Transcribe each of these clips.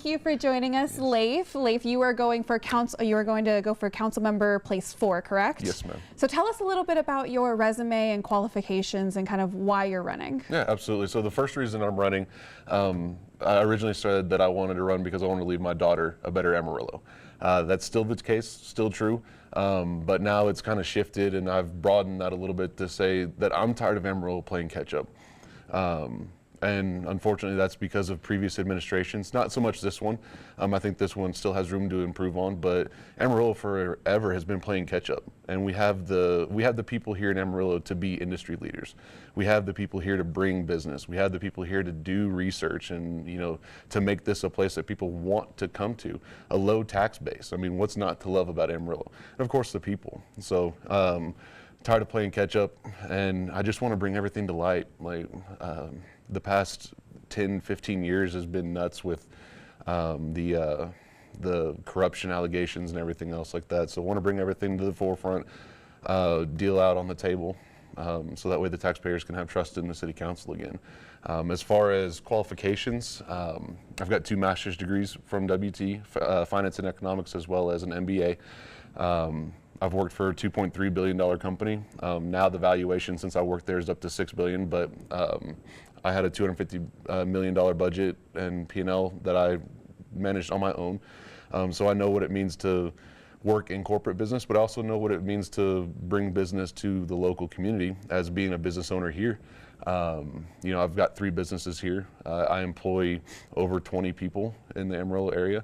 Thank you for joining us, Leif. Leif, you are going for council. You are going to go for council member place 4, correct? Yes, ma'am. So tell us a little bit about your resume and qualifications and kind of why you're running. Yeah, absolutely. So the first reason I'm running, I originally said that I wanted to run because I wanted to leave my daughter a better Amarillo. That's still the case, still true, but now it's kind of shifted, and I've broadened that a little bit to say that I'm tired of Amarillo playing catch up. And unfortunately, that's because of previous administrations. Not so much this one. I think this one still has room to improve on, but Amarillo forever has been playing catch up. And we have the people here in Amarillo to be industry leaders. We have the people here to bring business. We have the people here to do research and, to make this a place that people want to come to. A low tax base. I mean, what's not to love about Amarillo? And of course, the people. So, tired of playing catch up, and I just want to bring everything to light. Like, the past 10, 15 years has been nuts with the corruption allegations and everything else like that. So I want to bring everything to the forefront, deal out on the table, so that way the taxpayers can have trust in the city council again. As far as qualifications, I've got 2 master's degrees from WT, finance and economics, as well as an MBA. I've worked for a $2.3 billion company. Now the valuation since I worked there is up to $6 billion, but I had a $250 million budget and P&L that I managed on my own. So I know what it means to work in corporate business, but I also know what it means to bring business to the local community as being a business owner here. I've got 3 businesses here. I employ over 20 people in the Amarillo area,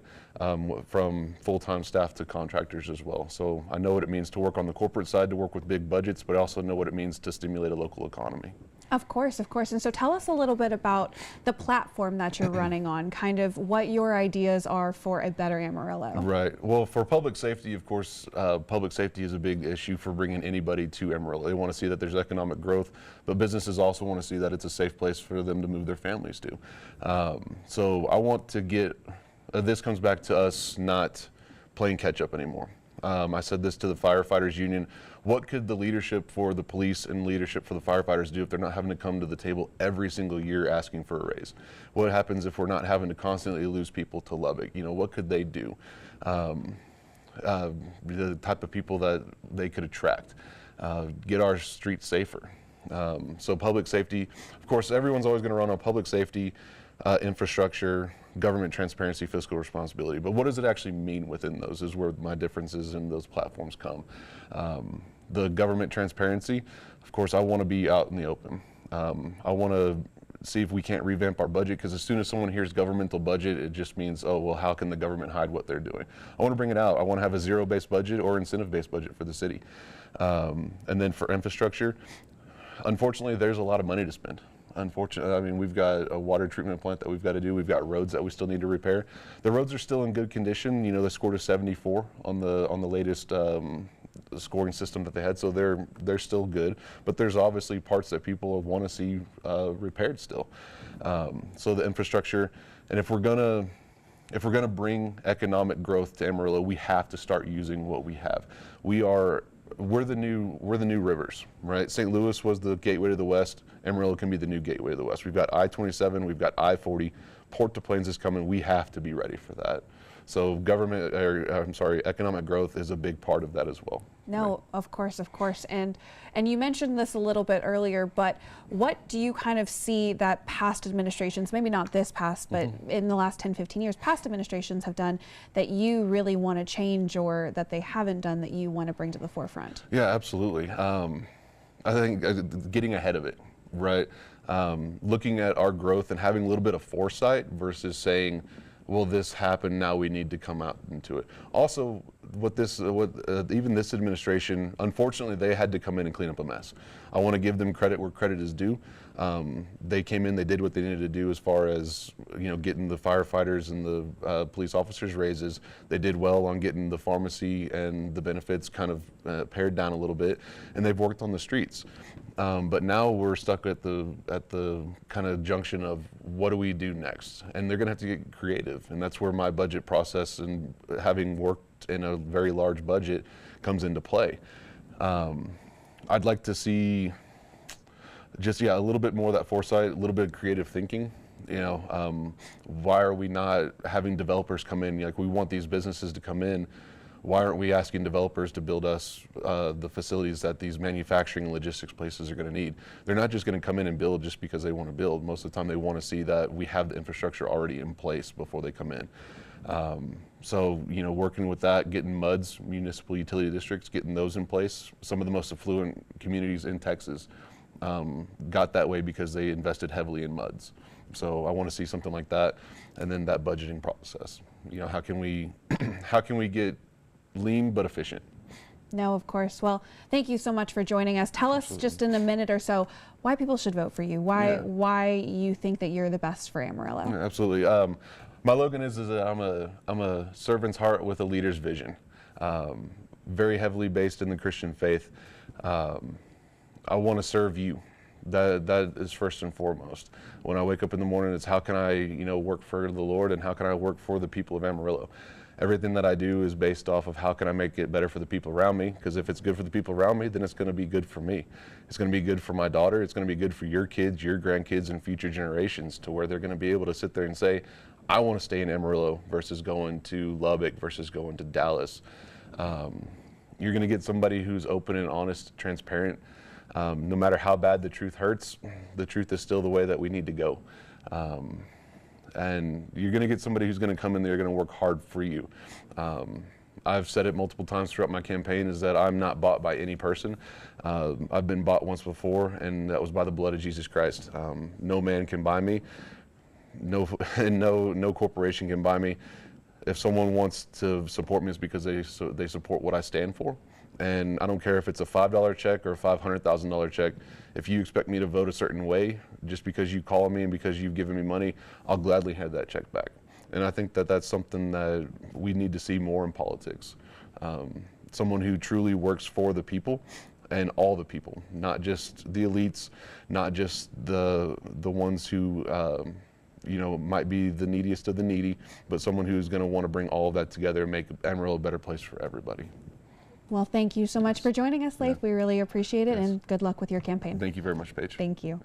from full-time staff to contractors as well. So I know what it means to work on the corporate side, to work with big budgets, but I also know what it means to stimulate a local economy. Of course, of course. And so tell us a little bit about the platform that you're running on, kind of what your ideas are for a better Amarillo. Right. Well, for public safety, of course, public safety is a big issue for bringing anybody to Amarillo. They want to see that there's economic growth, but businesses also want to see that it's a safe place for them to move their families to. So I want to get, this comes back to us not playing catch up anymore. I said this to the firefighters union. What could the leadership for the police and leadership for the firefighters do if they're not having to come to the table every single year asking for a raise? What happens if we're not having to constantly lose people to Lubbock? What could they do? The type of people that they could attract, get our streets safer. So public safety, of course, everyone's always going to run on public safety, infrastructure, government transparency, fiscal responsibility. But what does it actually mean within those is where my differences in those platforms come. The government transparency, of course, I want to be out in the open. I want to see if we can't revamp our budget, because as soon as someone hears governmental budget, it just means, oh, well, how can the government hide what they're doing? I want to bring it out. I want to have a zero-based budget or incentive-based budget for the city. And then for infrastructure, unfortunately, there's a lot of money to spend. Unfortunately, I mean, we've got a water treatment plant that we've got to do. We've got roads that we still need to repair. The roads are still in good condition. They scored a 74 on the latest scoring system that they had, so they're still good. But there's obviously parts that people want to see repaired still. So the infrastructure, and if we're gonna bring economic growth to Amarillo, we have to start using what we have. We're the new rivers, right? St. Louis was the gateway to the west. Amarillo can be the new gateway to the west. We've got I-27, we've got I-40. Port to Plains is coming. We have to be ready for that. So economic growth is a big part of that as well. No, right. Of course. And you mentioned this a little bit earlier, but what do you kind of see that past administrations, maybe not this past, but in the last 10, 15 years, past administrations have done that you really want to change, or that they haven't done that you want to bring to the forefront? Yeah, absolutely. I think getting ahead of it, right? Looking at our growth and having a little bit of foresight versus saying, well, this happened, now we need to come out into it. Also, even this administration, unfortunately, they had to come in and clean up a mess. I want to give them credit where credit is due. They came in, they did what they needed to do as far as getting the firefighters and the police officers raises. They did well on getting the pharmacy and the benefits kind of pared down a little bit, and they've worked on the streets. But now we're stuck at the kind of junction of what do we do next? And they're going to have to get creative, and that's where my budget process and having worked in a very large budget comes into play. I'd like to see just a little bit more of that foresight, a little bit of creative thinking. Why are we not having developers come in? Like, we want these businesses to come in. Why aren't we asking developers to build us the facilities that these manufacturing and logistics places are going to need? They're not just going to come in and build just because they want to build. Most of the time they want to see that we have the infrastructure already in place before they come in. So, working with that, getting MUDs, municipal utility districts, getting those in place. Some of the most affluent communities in Texas got that way because they invested heavily in MUDs. So I want to see something like that. And then that budgeting process. How can we get lean but efficient? No, of course. Well, thank you so much for joining us. Tell us just in a minute or so why people should vote for you. Why you think that you're the best for Amarillo. Yeah, absolutely. My slogan is that I'm a servant's heart with a leader's vision. Very heavily based in the Christian faith. I want to serve you. That is first and foremost. When I wake up in the morning, it's how can I work for the Lord, and how can I work for the people of Amarillo. Everything that I do is based off of how can I make it better for the people around me, because if it's good for the people around me, then it's going to be good for me. It's going to be good for my daughter. It's going to be good for your kids, your grandkids, and future generations, to where they're going to be able to sit there and say, I want to stay in Amarillo versus going to Lubbock versus going to Dallas. You're going to get somebody who's open and honest, transparent. No matter how bad the truth hurts, the truth is still the way that we need to go. And you're going to get somebody who's going to come in there, going to work hard for you. I've said it multiple times throughout my campaign, is that I'm not bought by any person. I've been bought once before, and that was by the blood of Jesus Christ. No man can buy me. No corporation can buy me. If someone wants to support me, it's because they support what I stand for. And I don't care if it's a $5 check or a $500,000 check. If you expect me to vote a certain way, just because you call me and because you've given me money, I'll gladly have that check back. And I think that that's something that we need to see more in politics. Someone who truly works for the people and all the people, not just the elites, not just the ones who might be the neediest of the needy, but someone who's going to want to bring all of that together and make Amarillo a better place for everybody. Well, thank you so much for joining us, Leif. We really appreciate it, and good luck with your campaign. Thank you very much, Paige. Thank you.